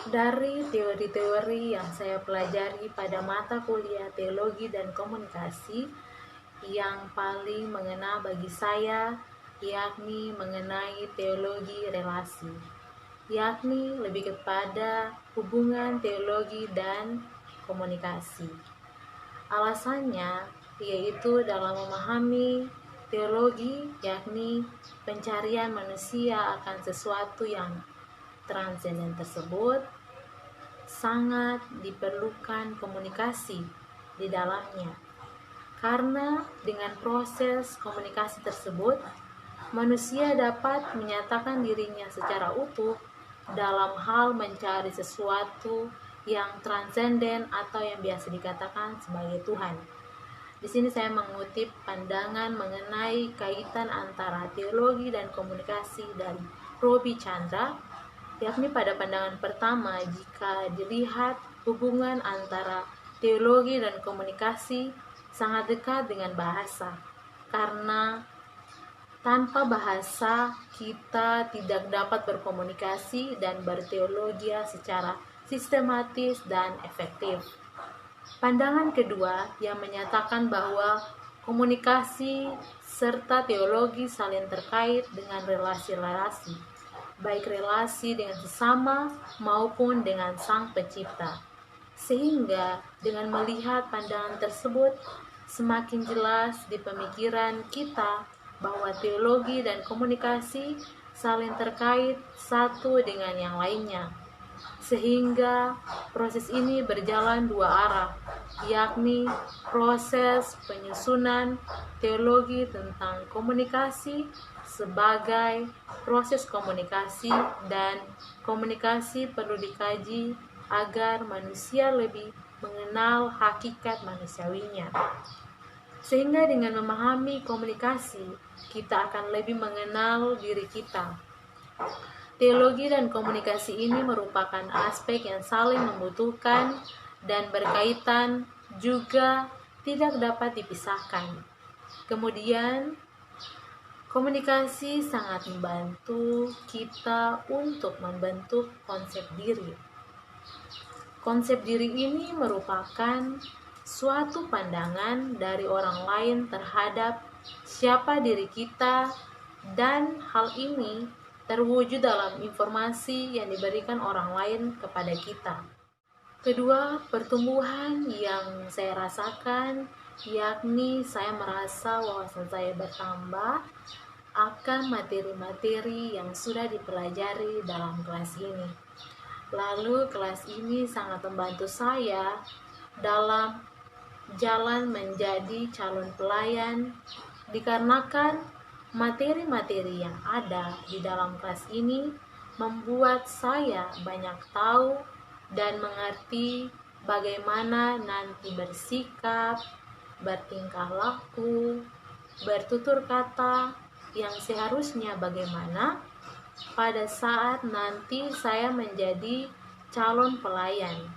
Dari teori-teori yang saya pelajari pada mata kuliah teologi dan komunikasi, yang paling mengena bagi saya yakni mengenai teologi relasi, yakni lebih kepada hubungan teologi dan komunikasi. Alasannya yaitu dalam memahami teologi, yakni pencarian manusia akan sesuatu yang transenden tersebut, sangat diperlukan komunikasi di dalamnya. Karena dengan proses komunikasi tersebut, manusia dapat menyatakan dirinya secara utuh dalam hal mencari sesuatu yang transenden atau yang biasa dikatakan sebagai Tuhan. Di sini saya mengutip pandangan mengenai kaitan antara teologi dan komunikasi dari Robi Chandra, yakni pada pandangan pertama, jika dilihat hubungan antara teologi dan komunikasi sangat dekat dengan bahasa, karena tanpa bahasa kita tidak dapat berkomunikasi dan berteologia secara sistematis dan efektif. Pandangan kedua yang menyatakan bahwa komunikasi serta teologi saling terkait dengan relasi-relasi, baik relasi dengan sesama maupun dengan Sang Pencipta. Sehingga dengan melihat pandangan tersebut, semakin jelas di pemikiran kita bahwa teologi dan komunikasi saling terkait satu dengan yang lainnya. Sehingga proses ini berjalan dua arah, yakni proses penyusunan teologi tentang komunikasi sebagai proses komunikasi, dan komunikasi perlu dikaji agar manusia lebih mengenal hakikat manusiawinya. Sehingga dengan memahami komunikasi, kita akan lebih mengenal diri kita. Teologi dan komunikasi ini merupakan aspek yang saling membutuhkan dan berkaitan, juga tidak dapat dipisahkan. Kemudian, komunikasi sangat membantu kita untuk membentuk konsep diri. Konsep diri ini merupakan suatu pandangan dari orang lain terhadap siapa diri kita, dan hal ini terwujud dalam informasi yang diberikan orang lain kepada kita. Kedua, pertumbuhan yang saya rasakan yakni saya merasa wawasan saya bertambah akan materi-materi yang sudah dipelajari dalam kelas ini. Lalu kelas ini sangat membantu saya dalam jalan menjadi calon pelayan, dikarenakan materi-materi yang ada di dalam kelas ini membuat saya banyak tahu dan mengerti bagaimana nanti bersikap, bertingkah laku, bertutur kata yang seharusnya bagaimana pada saat nanti saya menjadi calon pelayan.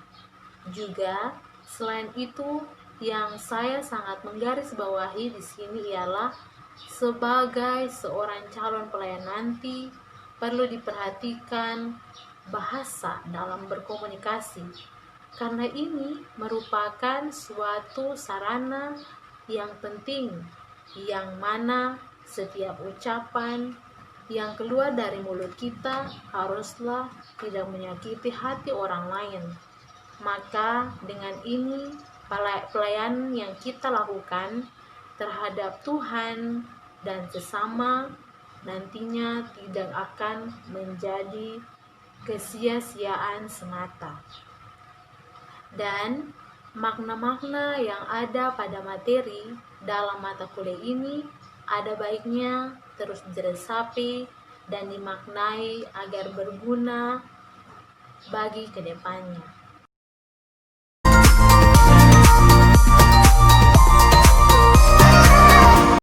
Juga selain itu, yang saya sangat menggarisbawahi di sini ialah sebagai seorang calon pelayan nanti perlu diperhatikan bahasa dalam berkomunikasi, karena ini merupakan suatu sarana yang penting, yang mana setiap ucapan yang keluar dari mulut kita haruslah tidak menyakiti hati orang lain. Maka dengan ini pelayanan yang kita lakukan terhadap Tuhan dan sesama nantinya tidak akan menjadi kesia-siaan semata. Dan makna-makna yang ada pada materi dalam mata kuliah ini ada baiknya terus diresapi dan dimaknai agar berguna bagi kedepannya.